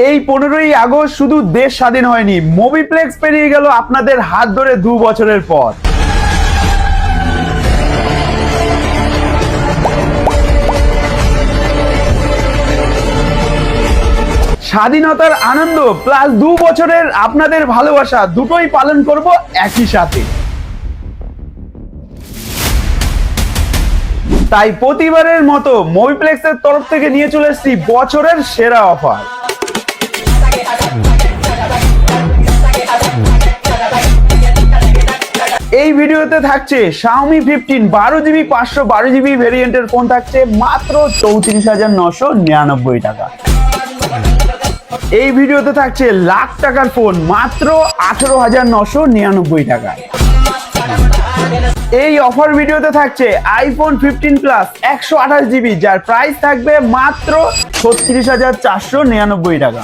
এই 15ই আগস্ট শুধু দেশ স্বাধীন হয়নি, মুভিপ্লেক্স পেরিয়ে গেল আপনাদের হাত ধরে 2 বছরের পর। স্বাধীনতার আনন্দ প্লাস 2 বছরের আপনাদের ভালোবাসা দুটোই পালন করব একই সাথে। তাই প্রতিবারের মতো মুভিপ্লেক্সের তরফ থেকে নিয়ে চলে এসেছি বছরের সেরা অফার। এই ভিডিওতে থাকছে Xiaomi 15 12GB 512GB ভেরিয়েন্টের ফোন থাকছে মাত্র 34,999 টাকা। এই ভিডিওতে থাকছে লাখ টাকার ফোন মাত্র 18,999 টাকায়। এই অফার ভিডিওতে থাকছে আইফোন 15 প্লাস 128GB যার প্রাইস থাকবে মাত্র 36,499 টাকা।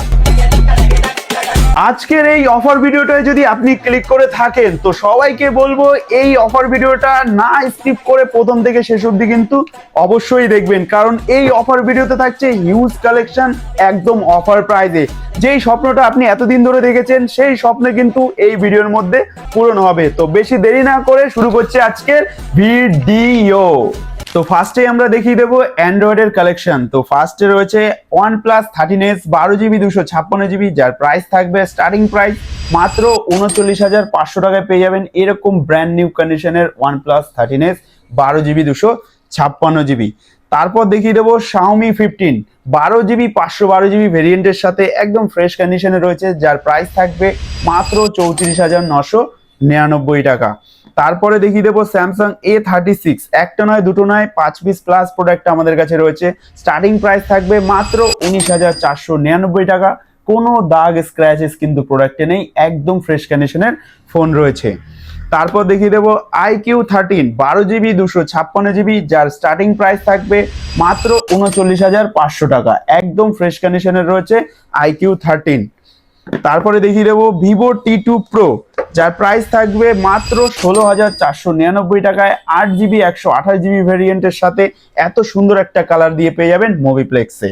আজকের এই অফার ভিডিওটায় যদি আপনি ক্লিক করে থাকেন তো সবাইকে বলবো এই অফার ভিডিওটা না স্কিপ করে প্রথম থেকে শেষ অবধি কিন্তু অবশ্যই দেখবেন, কারণ এই অফার ভিডিওতে থাকছে হিউজ কালেকশন একদম অফার প্রাইসে। যেই স্বপ্নটা আপনি এতদিন ধরে দেখেছেন সেই স্বপ্নে কিন্তু এই ভিডিওর মধ্যে পূরণ হবে। তো বেশি দেরি না করে শুরু করছে আজকের ভিডিও। তো ফার্স্টে আমরা দেখিয়ে দেবো অ্যান্ড্রয়েডের কালেকশন। তো ফার্স্টে রয়েছে OnePlus 13s 12GB 256GB যার প্রাইস থাকবে স্টার্টিং প্রাইস মাত্র 39,500 টাকায় পেয়ে যাবেন এরকম ব্র্যান্ড নিউ কন্ডিশনের OnePlus 13s 12GB 256GB। তারপর দেখিয়ে দেবো Xiaomi 15 12GB 512GB ভেরিয়েন্টের সাথে একদম ফ্রেশ কন্ডিশনে রয়েছে যার প্রাইস থাকবে মাত্র 34,999 টাকা। তারপরে দেখিয়ে দেবো স্যামসাং A36 একটা নয় দুটো নয় 5 পিস প্লাস প্রোডাক্ট আমাদের কাছে রয়েছে, স্টার্টিং প্রাইস থাকবে মাত্র 19,499 টাকা। কোনো দাগ স্ক্র্যাচেস কিন্তু প্রোডাক্টে নেই, একদম ফ্রেশ কন্ডিশনের ফোন রয়েছে। তারপর দেখিয়ে দেবো iQ 13 12GB 256GB যার স্টার্টিং প্রাইস থাকবে মাত্র 39,500 টাকা, একদম ফ্রেশ কন্ডিশনের রয়েছে iQ 13। তারপরে দেখিয়ে দেবো Vivo T2 Pro যার প্রাইস থাকবে মাত্র 16,499 টাকায় 8GB 128GB ভেরিয়েন্টের সাথে এত সুন্দর একটা কালার দিয়ে পেয়ে যাবেন মুভিপ্লেক্সে।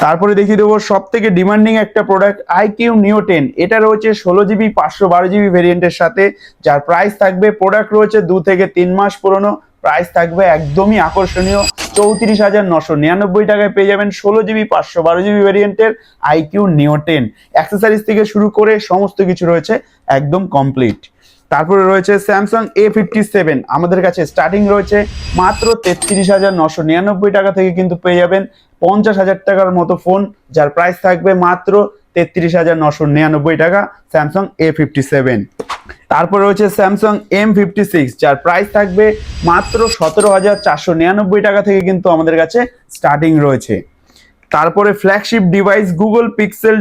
তারপরে দেখিয়ে দেবো সব থেকে ডিমান্ডিং একটা প্রোডাক্ট iQ Neo 10, এটা রয়েছে 16GB 512GB ভেরিয়েন্টের সাথে যার প্রাইস থাকবে, প্রোডাক্ট রয়েছে 2 থেকে 3 মাস পুরনো, প্রাইস থাকবে একদমই আকর্ষণীয় 34,999 টাকায় পেয়ে যাবেন 16GB 512GB ভেরিয়েন্টের iQ Neo 10। অ্যাক্সেসরিজ থেকে শুরু করে সমস্ত কিছু রয়েছে একদম কমপ্লিট। তারপরে রয়েছে Samsung A57, আমাদের কাছে স্টার্টিং রয়েছে মাত্র 33,999 টাকা থেকে কিন্তু পেয়ে যাবেন 50,000 টাকার মতো ফোন যার প্রাইস থাকবে মাত্র 33,999 টাকা Samsung A57। তারপর রয়েছে Samsung M56 যার প্রাইস থাকবে মাত্র 17,499 টাকা থেকে কিন্তু আমাদের কাছে স্টার্টিং রয়েছে। তারপরে flagship device Google Pixel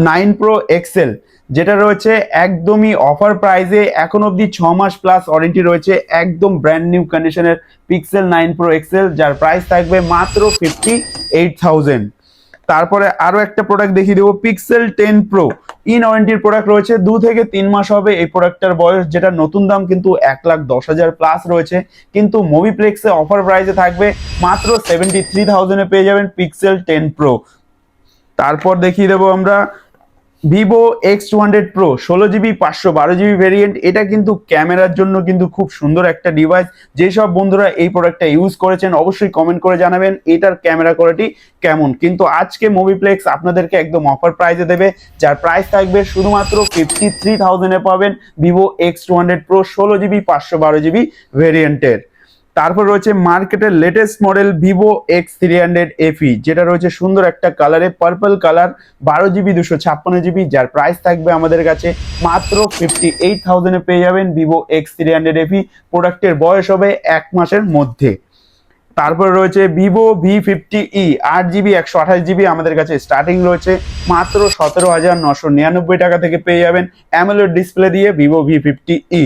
9 Pro XL যেটা রয়েছে একদমই অফার প্রাইসে, এখন অবধি 6 মাস প্লাস ওয়ারেন্টি রয়েছে, একদম ব্র্যান্ড নিউ কন্ডিশনের Pixel 9 Pro XL যার প্রাইস থাকবে মাত্র 58,000। তারপরে আরো একটা প্রোডাক্ট দেখিয়ে দেবো Pixel 10 Pro ইন ওয়ারেন্টির প্রোডাক্ট রয়েছে, 2 থেকে 3 মাস হবে এই প্রোডাক্টটার বয়স, যেটা নতুন দাম কিন্তু 1,10,000 প্লাস রয়েছে, কিন্তু মুভিপ্লেক্সে অফার প্রাইসে থাকবে মাত্র 73,000 এ পেয়ে যাবেন Pixel 10 Pro। তারপর দেখিয়ে দেবো আমরা Vivo X200 Pro 16GB 512GB variant, এটা কিন্তু ক্যামেরার জন্য কিন্তু খুব সুন্দর একটা ডিভাইস। যেসব বন্ধুরা এই প্রোডাক্টটা ইউজ করেছেন অবশ্যই কমেন্ট করে জানাবেন এটার ক্যামেরা কোয়ালিটি কেমন। কিন্তু আজকে মুভিপ্লেক্স আপনাদেরকে একদম অফার প্রাইসে দেবে যার প্রাইস থাকবে শুধুমাত্র 53,000 এ পাবেন Vivo X200 Pro 16GB 512GB ভেরিয়েন্টের। তারপর রয়েছে মার্কেটের latest model Vivo X300 FE যেটা রয়েছে সুন্দর একটা কালারে পার্পল কালার 12GB 256GB যার প্রাইস থাকবে আমাদের কাছে মাত্র 58,000 এ পেয়ে যাবেন Vivo X300 FE। প্রোডাক্টের বয়স হবে 1 মাসের মধ্যে। তারপর রয়েছে Vivo V50e 8GB 128GB আমাদের কাছে স্টার্টিং রয়েছে মাত্র 17,999 টাকা থেকে পেয়ে যাবেন অ্যামোলেড ডিসপ্লে দিয়ে Vivo V50e।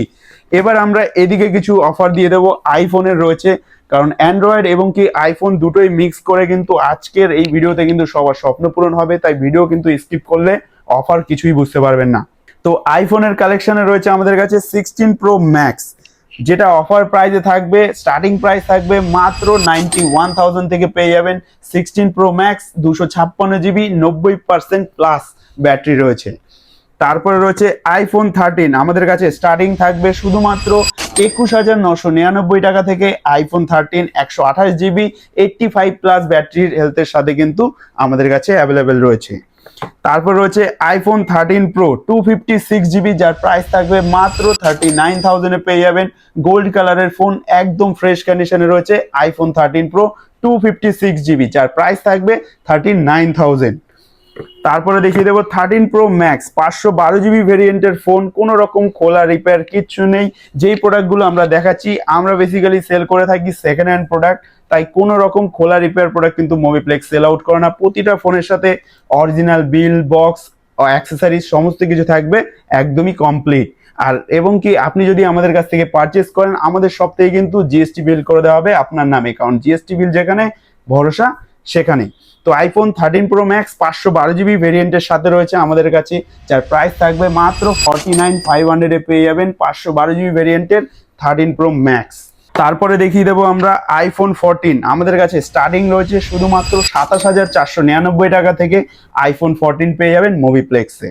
এবার আমরা এদিকে কিছু অফার দিয়ে দেবো আইফোনের রয়েছে, কারণ অ্যান্ড্রয়েড এবং কি আইফোন দুটোই মিক্স করে কিন্তু আজকের এই ভিডিওতে কিন্তু সবার স্বপ্ন পূরণ হবে, তাই ভিডিও কিন্তু স্কিপ করলে অফার কিছুই বুঝতে পারবেন না। তো আইফোনের কালেকশনে রয়েছে আমাদের কাছে 16 Pro Max যেটা অফার প্রাইসে থাকবে, স্টার্টিং প্রাইস থাকবে মাত্র 91,000 থেকে পেয়ে যাবেন 16 pro max 256 GB 90% plus battery রয়েছে। তারপরে রয়েছে আইফোন 13, আমাদের কাছে স্টার্টিং থাকবে শুধুমাত্র 21,999 টাকা থেকে আইফোন 13 128 জিবি 85+ ব্যাটারির হেলথের সাথে কিন্তু আমাদের কাছে অ্যাভেলেবেল রয়েছে। তারপর রয়েছে আইফোন 13 প্রো 256 জিবি, যার প্রাইস থাকবে মাত্র 39,000 এ পেয়ে যাবেন। গোল্ড কালারের ফোন, একদম ফ্রেশ কন্ডিশনে রয়েছে আইফোন 13 প্রো 256 জিবি, যার প্রাইস থাকবে 39,000। তারপরে দেখিয়ে দেবো 13 প্রো ম্যাক্স 512 জিবি ভেরিয়েন্টের ফোন, কোনো রকম খোলা রিপেয়ার কিচ্ছু নেই। যেই প্রোডাক্টগুলো আমরা দেখাচ্ছি, আমরা বেসিক্যালি সেল করে থাকি সেকেন্ড হ্যান্ড প্রোডাক্ট, তাই কোনো রকম খোলা রিপেয়ার প্রোডাক্ট কিন্তু মোবিপ্লেক্স সেল আউট করে না। প্রতিটা ফোনের সাথে অরিজিনাল বিল, বক্স, অ্যাক্সেসরিজ সমস্ত কিছু থাকবে একদমই কমপ্লিট। আর এবং কি আপনি যদি আমাদের কাছ থেকে পারচেস করেন, আমাদের সব থেকে কিন্তু জিএসটি বিল করে দেওয়া হবে আপনার নামে, কারণ জিএসটি বিল যেখানে ভরসা সেখানে। তো আইফোন 13 প্রো ম্যাক্স 512 জিবি ভেরিয়েন্টের সাথে রয়েছে আমাদের কাছে, যার প্রাইস থাকবে মাত্র 49,500 এ পেয়ে যাবেন 512 জিবি ভেরিয়েন্টের 13 প্রো ম্যাক্স। তারপরে দেখিয়ে দেবো আমরা আইফোন 14, আমাদের কাছে স্টার্টিং রয়েছে শুধুমাত্র 27,499 টাকা থেকে আইফোন 14 পেয়ে যাবেন মোবিপ্লেক্সে।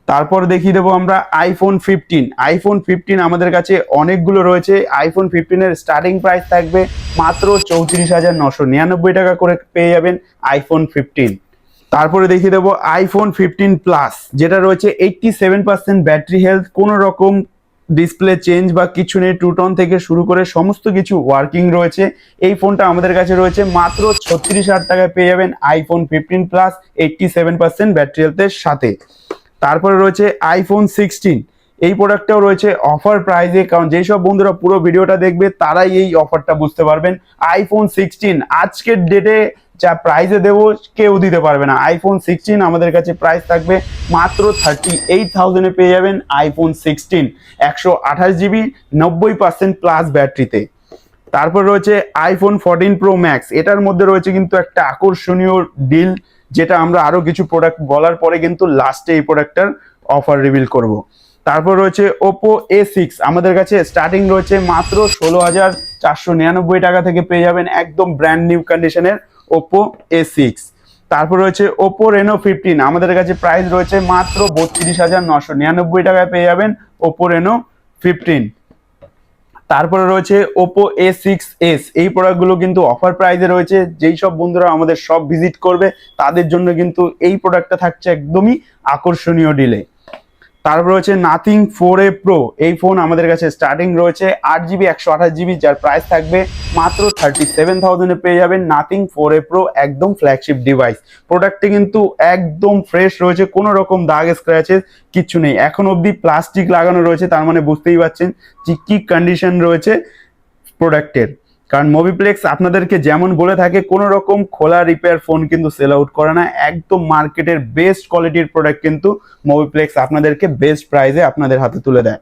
তারপর দেখিয়ে দেবো আমরা আইফোন 15, আইফোন 15 আমাদের কাছে অনেকগুলো রয়েছে। আইফোন 15 এর স্টার্টিং প্রাইস থাকবে মাত্র 34,999 টাকা করে পেয়ে যাবেন আইফোন 15। তারপরে দেখিয়ে দেবো আইফোন 15 প্লাস, যেটা রয়েছে 87% ব্যাটারি হেলথ, কোনো রকম ডিসপ্লে চেঞ্জ বা কিছু নেই, টুটন থেকে শুরু করে সমস্ত কিছু ওয়ার্কিং রয়েছে। এই ফোনটা আমাদের কাছে রয়েছে মাত্র 36,000 টাকায় পেয়ে যাবেন আইফোন 15 প্লাস 87% ব্যাটারি হেলথের সাথে। তারপরে রয়েছে আইফোন 16, এই প্রোডাক্টটাও রয়েছে অফার প্রাইসে, কারণ যেই সব বন্ধুরা পুরো ভিডিওটা দেখবে তারাই এই অফারটা বুঝতে পারবেন। আইফোন 16 আজকের ডেটে যা প্রাইসে দেবো কেউ দিতে পারবে না। আইফোন 16 আমাদের কাছে প্রাইস থাকবে মাত্র 38,000 এ পেয়ে যাবেন আইফোন 16 128 জিবি 90% প্লাস ব্যাটারিতে। তারপর রয়েছে আইফোন 14 প্রো ম্যাক্স, এটার মধ্যে রয়েছে কিন্তু একটা আকর্ষণীয় ডিল, যেটা আমরা আরো কিছু প্রোডাক্ট বলার পরে কিন্তু লাস্টে এই প্রোডাক্টটার অফার রিভিল করব। তারপর রয়েছে ওপো A6, আমাদের কাছে স্টার্টিং রয়েছে মাত্র 16,499 টাকা থেকে পেয়ে যাবেন একদম ব্র্যান্ড নিউ কন্ডিশনের ওপো A6। তারপর রয়েছে ওপো রেনো 15, আমাদের কাছে প্রাইস রয়েছে মাত্র 32,999 টাকায় পেয়ে যাবেন ওপো রেনো 15। তারপরে রয়েছে ওপো A6s, এই প্রোডাক্টগুলো কিন্তু অফার প্রাইসে রয়েছে। যেই সব বন্ধুরা আমাদের শপ ভিজিট করবে তাদের জন্য কিন্তু এই প্রোডাক্টটা থাকছে একদমই আকর্ষণীয় ডিলে। তারপর রয়েছে নাথিং 4A প্রো, এই ফোন আমাদের কাছে স্টার্টিং রয়েছে 8 জিবি 128 জিবি, যার প্রাইস থাকবে মাত্র 37,000 এ পেয়ে যাবেন নাথিং 4A প্রো, একদম ফ্ল্যাগশিপ ডিভাইস। প্রোডাক্টটি কিন্তু একদম ফ্রেশ রয়েছে, কোনো রকম দাগ স্ক্র্যাচেস কিচ্ছু নেই। এখন অবধি প্লাস্টিক লাগানো রয়েছে, তার মানে বুঝতেই পারছেন যে কি কন্ডিশন রয়েছে প্রোডাক্টের। কারণ মোবিপ্লেক্স আপনাদেরকে যেমন বলে থাকে, কোনো রকম খোলা রিপেয়ার ফোন কিন্তু সেল আউট করে না, একদম মার্কেটের বেস্ট কোয়ালিটির প্রোডাক্ট কিন্তু মোবিপ্লেক্স আপনাদেরকে বেস্ট প্রাইসে আপনাদের হাতে তুলে দেয়।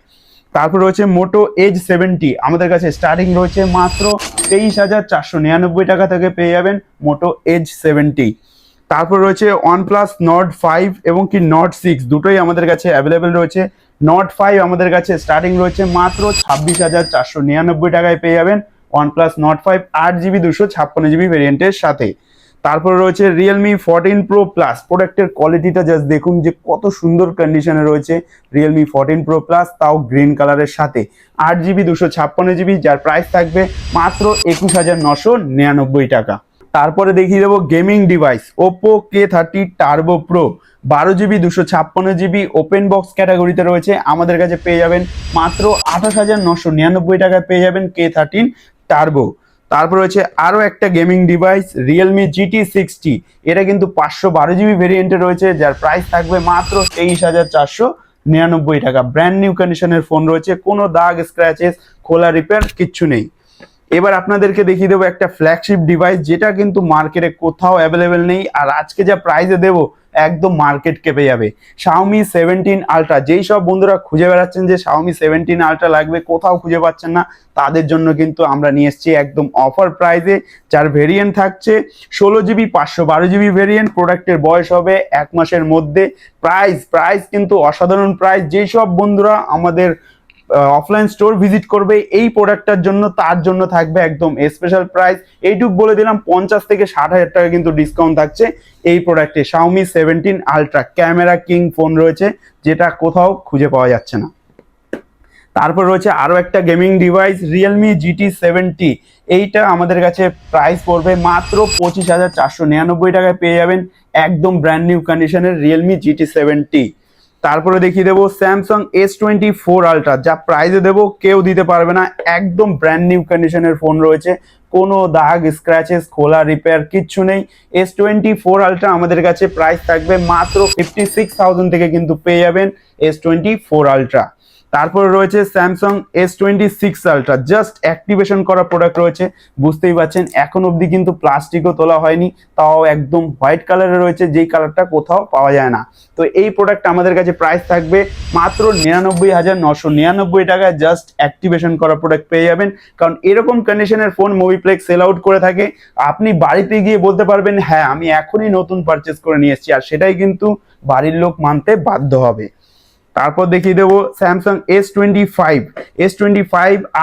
তারপর রয়েছে মোটো এজ 70, আমাদের কাছে স্টার্টিং রয়েছে মাত্র 23,499 টাকা থেকে পেয়ে যাবেন মোটো এজ 70। তারপর রয়েছে OnePlus Nord 5 এবং কি Nord 6, দুটোই আমাদের কাছে অ্যাভেলেবেল রয়েছে। Nord 5 আমাদের কাছে স্টার্টিং রয়েছে মাত্র 26,499 টাকায় পেয়ে যাবেন OnePlus Nord 5 8 জিবি 256 জিবি ভেরিয়েন্টের সাথে। তারপর রয়েছে Realme 14 Pro Plus, প্রোডাক্টের কোয়ালিটিটা জাস্ট দেখুন যে কত সুন্দর কন্ডিশনে রয়েছে Realme 14 Pro Plus, তাও গ্রিন কালারের সাথে 8 জিবি 256 জিবি, যার প্রাইস থাকবে মাত্র 21,999 টাকা। তারপরে দেখিয়ে দেবো gaming device Oppo K30 Turbo Pro 12 GB 256 GB, open box ক্যাটাগরিতে রয়েছে, আমাদের কাছে পেয়ে যাবেন মাত্র 28,999 টাকায় পেয়ে যাবেন K13 Turbo। তারপর রয়েছে আরো একটা গেমিং ডিভাইস Realme GT60, এটা কিন্তু 512 জিবি ভেরিয়েন্টে রয়েছে, যার প্রাইস থাকবে মাত্র 23,499 টাকা। ব্র্যান্ড নিউ কন্ডিশনের ফোন রয়েছে, কোনো দাগ স্ক্র্যাচেস খোলা রিপেয়ার কিচ্ছু নেই। এবার আপনাদেরকে দেখিয়ে দেবো একটা ফ্ল্যাগশিপ ডিভাইস, যেটা কিন্তু মার্কেটে কোথাও অ্যাভেলেবেল নেই, আর আজকে যা প্রাইসে দেবো একদম মার্কেট কেঁপে যাবে। Xiaomi 17 Ultra, যেই সব বন্ধুরা খুঁজে বেড়াচ্ছেন যে Xiaomi 17 Ultra লাগবে, কোথাও খুঁজে পাচ্ছেন না, তাদের জন্য কিন্তু আমরা নিয়ে এসেছি একদম অফার প্রাইসে, যার ভেরিয়েন্ট থাকছে 16 জিবি 512 জিবি ভেরিয়েন্ট। প্রোডাক্টের বয়স হবে 1 মাসের মধ্যে। প্রাইস কিন্তু অসাধারণ প্রাইস। যেই সব বন্ধুরা আমাদের অফলাইন স্টোর ভিজিট করবে এই প্রোডাক্টটার জন্য, তার জন্য থাকবে একদম স্পেশাল প্রাইস। এইটুক বলে দিলাম, 50 থেকে 60 হাজার টাকা কিন্তু ডিসকাউন্ট থাকছে এই প্রোডাক্টে। Xiaomi 17 ultra camera king phone রয়েছে, যেটা কোথাও খুঁজে পাওয়া যাচ্ছে না। তারপর রয়েছে আরো একটা গেমিং ডিভাইস Realme GT70। এইটা আমাদের কাছে প্রাইস পড়বে মাত্র 25,499 টাকায় পেয়ে যাবেন একদম ব্র্যান্ড নিউ কন্ডিশনের Realme GT70। তারপরে দেখিয়ে দেবো Samsung S24 আলট্রা, যা প্রাইসে দেবো কেউ দিতে পারবে না, একদম ব্র্যান্ড নিউ কন্ডিশনের ফোন রয়েছে, কোনো দাগ স্ক্র্যাচেস খোলা রিপেয়ার কিচ্ছু নেই। S24 আলট্রা আমাদের কাছে প্রাইস থাকবে মাত্র 56,000 থেকে কিন্তু পেয়ে যাবেন S24 আলট্রা। তারপরে রয়েছে Samsung S26 ultra, just activation করা প্রোডাক্ট রয়েছে, বুঝতেই পারছেন এখন অবধি কিন্তু প্লাস্টিকও তোলা হয়নি, তাও একদম হোয়াইট কালারে রয়েছে, যেই কালারটা কোথাও পাওয়া যায় না। তো এই প্রোডাক্ট আমাদের কাছে প্রাইস থাকবে মাত্র 99,999 টাকায়, জাস্ট অ্যাক্টিভেশন করা প্রোডাক্ট পেয়ে যাবেন। কারণ এরকম কন্ডিশনের ফোন মোবিপ্লেক্স সেল আউট করে থাকে, আপনি বাড়িতে গিয়ে বলতে পারবেন হ্যাঁ আমি এখনই নতুন পারচেস করে নিয়ে এসেছি, আর সেটাই কিন্তু বাড়ির লোক মানতে বাধ্য হবে। তারপর দেখিয়ে দেবো Samsung S25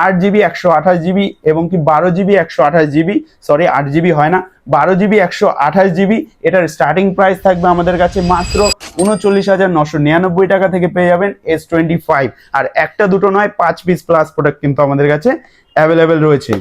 8GB 128GB এবং কি 12GB 128GB, সরি 8GB হয় না, 12GB 128GB। এটার স্টার্টিং প্রাইস থাকবে আমাদের কাছে মাত্র 39,999 টাকা থেকে পেয়ে যাবেন S25। আর একটা দুটো নয়, 5 পিস প্লাস প্রোডাক্ট কিন্তু আমাদের কাছে অ্যাভেলেবেল রয়েছে।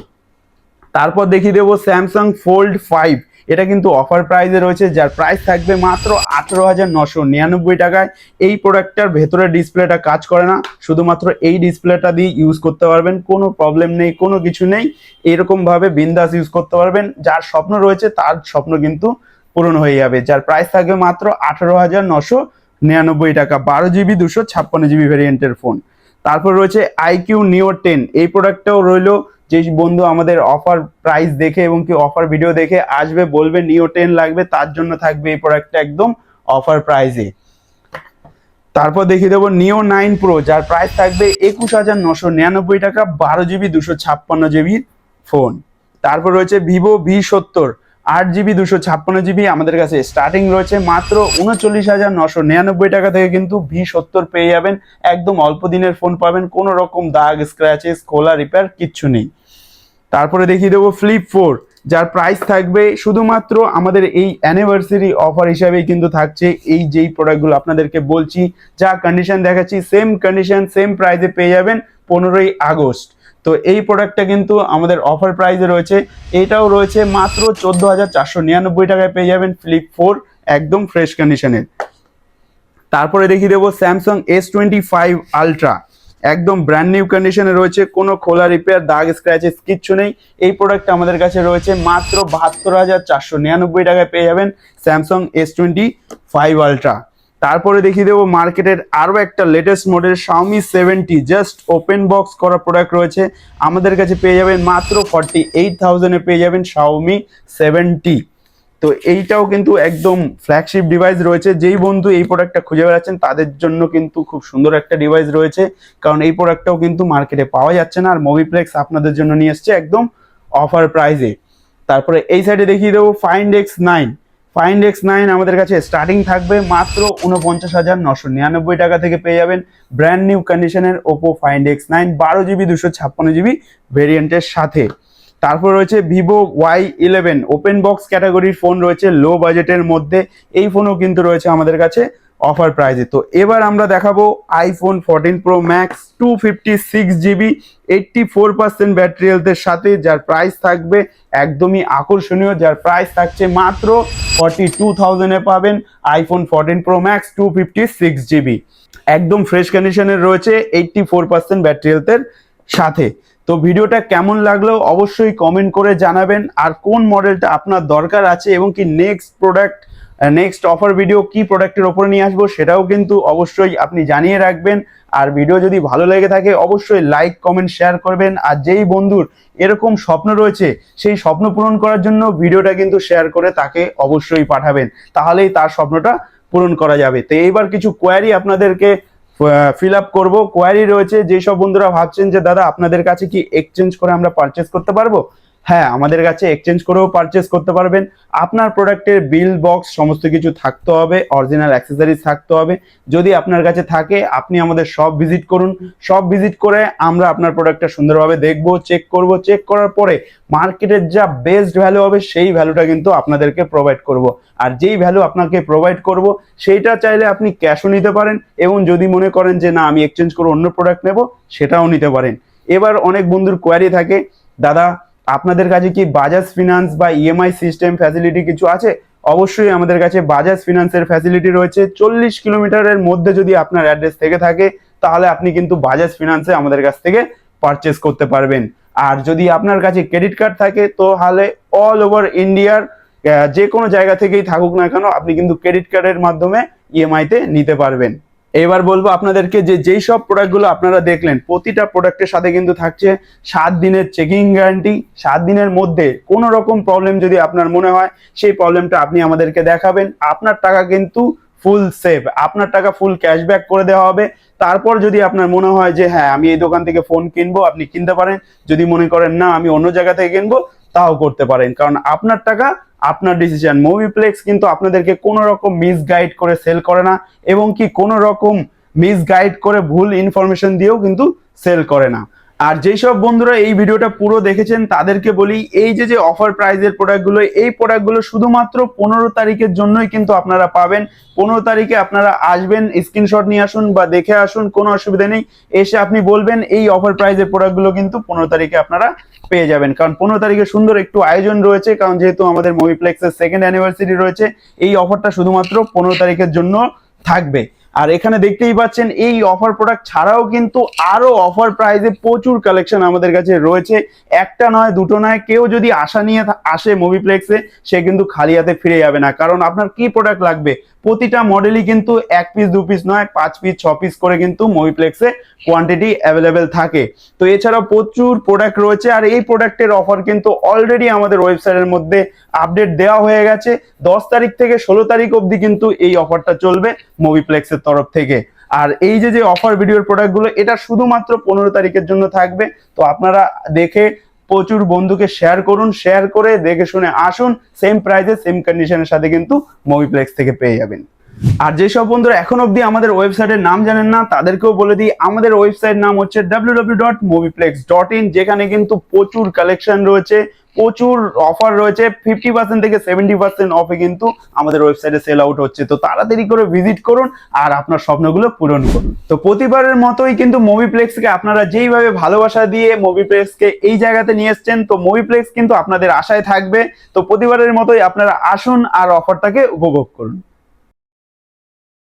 তারপর দেখিয়ে দেবো Samsung Fold 5, এটা কিন্তু অফার প্রাইসে রয়েছে, যার প্রাইস থাকবে মাত্র 18,999 টাকায়। এই প্রোডাক্টটার ভেতরে ডিসপ্লেটা কাজ করে না, শুধুমাত্র এই ডিসপ্লেটা দিয়ে ইউজ করতে পারবেন, কোনো প্রবলেম নেই, কোনো কিছু নেই, এরকম ভাবে বিন্দাস ইউজ করতে পারবেন। যার স্বপ্ন রয়েছে তার স্বপ্ন কিন্তু পূরণ হয়ে যাবে। যার প্রাইস থাকবে মাত্র 18,999 টাকা, 12GB 256GB ভেরিয়েন্টের ফোন। তারপর রয়েছে iQ Neo 10, এই প্রোডাক্টটাও রইলো, যে বন্ধু আমাদের অফার প্রাইস দেখে এবং কি অফার ভিডিও দেখে আসবে, বলবে Neo 10 লাগবে, তার জন্য থাকবে এই প্রোডাক্টটা একদম অফার প্রাইসে। তারপর দেখিয়ে দেবো Neo 9 Pro, যার প্রাইস থাকবে 21,999 টাকা, 12GB 256GB ফোন। তারপর রয়েছে Vivo V70 8GB 256GB, আমাদের কাছে স্টার্টিং রয়েছে মাত্র 39,999 টাকা থেকে কিন্তু V70 পেয়ে যাবেন, একদম অল্প দিনের ফোন পাবেন, কোনো রকম দাগ স্ক্র্যাচেস খোলা রিপেয়ার কিচ্ছু নেই। তারপরে দেখিয়ে দেবো Flip 4, যার প্রাইস থাকবে শুধুমাত্র আমাদের এই অ্যানিভার্সারি অফার হিসাবেই কিন্তু থাকছে। এই যেই প্রোডাক্টগুলো আপনাদেরকে বলছি, যা কন্ডিশন দেখাচ্ছি, সেম কন্ডিশন সেম প্রাইসে পেয়ে যাবেন 15ই আগস্ট। তো এই প্রোডাক্টটা কিন্তু আমাদের অফার প্রাইসে রয়েছে, এটাও রয়েছে মাত্র 14,499 টাকায় পেয়ে যাবেন Flip 4, একদম ফ্রেশ কন্ডিশনের। তারপরে দেখিয়ে দেবো Samsung S25 আলট্রা, একদম ব্র্যান্ড নিউ কন্ডিশনে রয়েছে, কোনো খোলা রিপেয়ার দাগ স্ক্র্যাচেস কিচ্ছু নেই। এই প্রোডাক্টটা আমাদের কাছে রয়েছে মাত্র 72,499 টাকায় পেয়ে যাবেন Samsung S25 আলট্রা। তারপরে দেখিয়ে দেবো মার্কেটের আরও একটা latest model Xiaomi 70, just open box করা প্রোডাক্ট রয়েছে, আমাদের কাছে পেয়ে যাবেন মাত্র 48,000-এ পেয়ে যাবেন Xiaomi 70। তো এইটাও কিন্তু একদম ফ্ল্যাগশিপ ডিভাইস রয়েছে, যেই বন্ধু এই প্রোডাক্টটা খুঁজে বেড়াচ্ছেন তাদের জন্য কিন্তু খুব সুন্দর একটা ডিভাইস রয়েছে, কারণ এই প্রোডাক্টটাও কিন্তু মার্কেটে পাওয়া যাচ্ছে না, আর মোবিপ্লেক্স আপনাদের জন্য নিয়ে এসছে একদম অফার প্রাইসে। তারপরে এই সাইডে দেখিয়ে দেবো Find X9 আমাদের কাছে স্টার্টিং থাকবে মাত্র 49,999 টাকা থেকে পেয়ে যাবেন ব্র্যান্ড নিউ কন্ডিশনের Oppo Find X9 12GB 256GB ভেরিয়েন্টের সাথে। তারপর রয়েছে Vivo Y11, ওপেন বক্স ক্যাটাগরির ফোন রয়েছে লো বাজেটের মধ্যে, এই ফোনও কিন্তু রয়েছে আমাদের কাছে অফার প্রাইসে। তো এবার আমরা দেখাবো iPhone 14 Pro Max 256GB 84% battery হেলথের সাথে, যার প্রাইস থাকবে একদমই আকর্ষণীয়, যার প্রাইস থাকছে মাত্র 42,000-এ পাবেন iPhone 14 Pro Max 256GB, একদম ফ্রেশ কন্ডিশনের রয়েছে 84% ব্যাটারি হেলথের সাথে। তো ভিডিওটা কেমন লাগলো অবশ্যই কমেন্ট করে জানাবেন, আর কোন মডেলটা আপনার দরকার আছে এবং কি নেক্সট অফার ভিডিও কি প্রোডাক্টের ওপরে নিয়ে আসবো সেটাও কিন্তু অবশ্যই আপনি জানিয়ে রাখবেন। আর ভিডিও যদি ভালো লেগে থাকে অবশ্যই লাইক কমেন্ট শেয়ার করবেন, আর যেই বন্ধুর এরকম স্বপ্ন রয়েছে সেই স্বপ্ন পূরণ করার জন্য ভিডিওটা কিন্তু শেয়ার করে তাকে অবশ্যই পাঠাবেন, তাহলেই তার স্বপ্নটা পূরণ করা যাবে। তো এইবার কিছু কোয়ারি আপনাদেরকে ফিল আপ করবো। কোয়ারি রয়েছে, যেসব বন্ধুরা ভাবছেন যে দাদা আপনাদের কাছে কি এক্সচেঞ্জ করে আমরা পারচেস করতে পারবো, হ্যাঁ, আমাদের কাছে এক্সচেঞ্জ করেও পারচেস করতে পারবেন। আপনার প্রোডাক্টের বিল বক্স সমস্ত কিছু থাকতে হবে, অরিজিনাল অ্যাক্সেসরিজ থাকতে হবে। যদি আপনার কাছে থাকে আপনি আমাদের শপ ভিজিট করুন। শপ ভিজিট করে আমরা আপনার প্রোডাক্টটা সুন্দরভাবে দেখব, চেক করব। চেক করার পরে মার্কেটের যা বেস্ট ভ্যালু হবে সেই ভ্যালুটা কিন্তু আপনাদেরকে প্রোভাইড করব। আর যেই ভ্যালু আপনাকে প্রোভাইড করব সেইটা চাইলে আপনি ক্যাশও নিতে পারেন, এবং যদি মনে করেন যে না আমি এক্সচেঞ্জ করে অন্য প্রোডাক্ট নেব, সেটাও নিতে পারেন। এবার অনেক বন্ধুর কোয়ারি থাকে, দাদা আপনাদের কাছে কি বাজাজ ফিনান্স বা ইএমআই সিস্টেম ফ্যাসিলিটি কিছু আছে? অবশ্যই আমাদের কাছে বাজাজ ফিনান্সের ফ্যাসিলিটি রয়েছে। 40 কিলোমিটারের মধ্যে যদি আপনার অ্যাড্রেস থেকে থাকে তাহলে আপনি কিন্তু বাজাজ ফিনান্সে আমাদের কাছ থেকে পারচেস করতে পারবেন। আর যদি আপনার কাছে ক্রেডিট কার্ড থাকে তাহলে অল ওভার ইন্ডিয়ার যে কোনো জায়গা থেকেই থাকুক না কেন আপনি কিন্তু ক্রেডিট কার্ডের মাধ্যমে ইএমআই তে নিতে পারবেন। এবার বলবো আপনাদেরকে যে যেই সব প্রোডাক্টগুলো আপনারা দেখলেন প্রতিটা প্রোডাক্টের সাথে কিন্তু থাকছে 7 দিনের চেকিং গ্যারান্টি। 7 দিনের মধ্যে কোনো রকম প্রবলেম যদি আপনার মনে হয় সেই প্রবলেমটা আপনি আমাদেরকে দেখাবেন, আপনার টাকা কিন্তু ফুল সেভ, আপনার টাকা ফুল ক্যাশব্যাক করে দেওয়া হবে। তারপর যদি আপনার মনে হয় যে হ্যাঁ আমি এই দোকান থেকে ফোন কিনবো, আপনি কিনতে পারেন। যদি মনে করেন না আমি অন্য জায়গা থেকে কিনবো, তাও করতে পারেন, কারণ আপনার টাকা আপনার ডিসিশন। মুভিপ্লেক্স কিন্তু আপনাদেরকে কোনো রকম মিসগাইড করে সেল করে না, এবং কি কোনো রকম মিসগাইড করে ভুল ইনফরমেশন দিয়েও কিন্তু সেল করে না। আর যেই সব বন্ধুরা এই ভিডিওটা পুরো দেখেছেন তাদেরকে বলি, এই যে অফার প্রাইজের প্রোডাক্টগুলো, এই প্রোডাক্টগুলো শুধুমাত্র 15 তারিখের জন্যই কিন্তু আপনারা পাবেন। 15 তারিখে আপনারা আসবেন, স্ক্রিনশট নিয়ে আসুন বা দেখে আসুন, কোনো অসুবিধা নেই। এসে আপনি বলবেন এই অফার প্রাইজের প্রোডাক্টগুলো কিন্তু 15 তারিখে আপনারা পেয়ে যাবেন। কারণ 15 তারিখে সুন্দর একটু আয়োজন রয়েছে, কারণ যেহেতু আমাদের মুভিপ্লেক্সের 2nd অ্যানিভার্সারি রয়েছে, এই অফারটা শুধুমাত্র 15 তারিখের জন্য থাকবে। আর এখানে দেখতেই পাচ্ছেন এই অফার প্রোডাক্ট ছাড়াও কিন্তু আরো অফার প্রাইসে প্রচুর কালেকশন আমাদের কাছে রয়েছে। একটা নয় দুটো নয়, কেউ যদি আশা নিয়ে আসে মুভিপ্লেক্সে সে কিন্তু খালি হাতে ফিরে যাবে না। কারণ আপনার কি প্রোডাক্ট লাগবে, প্রতিটা মডেলই কিন্তু 1 পিস 2 পিস নয় 5 পিস 6 পিস করে কিন্তু মুভিপ্লেক্সে কোয়ান্টিটি অ্যাভেলেবেল থাকে। তো এছাড়াও প্রচুর প্রোডাক্ট রয়েছে, আর এই প্রোডাক্টের অফার কিন্তু অলরেডি আমাদের ওয়েবসাইটের মধ্যে আপডেট দেওয়া হয়ে গেছে। 10 তারিখ থেকে 16 তারিখ অবধি কিন্তু এই অফারটা চলবে মুভিপ্লেক্সের তরফ থেকে। আর এই যে অফার ভিডিওর প্রোডাক্টগুলো এটা শুধুমাত্র 15 তারিখের জন্য থাকবে। তো আপনারা দেখে প্রচুর বন্ধুকে শেয়ার করুন, শেয়ার করে দেখে শুনে আসুন, সেম প্রাইসে সেম কন্ডিশনের সাথে কিন্তু মুভিপ্লেক্স থেকে পেয়ে যাবেন। আর যেসব বন্ধুরা এখন অবধি আমাদের ওয়েবসাইটের নাম জানেন না তাদেরকেও বলে দিই, আমাদের ওয়েবসাইট নাম হচ্ছে www.moviplex.in, যেখানে কিন্তু প্রচুর কালেকশন রয়েছে, প্রচুর অফার রয়েছে। 50% থেকে 70% অফে কিন্তু আমাদের ওয়েবসাইটে সেল আউট হচ্ছে। তো তাড়াতাড়ি করে ভিজিট করুন আর আপনার স্বপ্নগুলো পূরণ করুন। তো প্রতিবারের মতোই কিন্তু মুভিপ্লেক্সকে আপনারা যেইভাবে ভালোবাসা দিয়ে মুভিপ্লেক্সকে এই জায়গাতে নিয়ে এসছেন, তো মুভিপ্লেক্স কিন্তু আপনাদের আশায় থাকবে। তো প্রতিবারের মতোই আপনারা আসুন আর অফারটাকে উপভোগ করুন।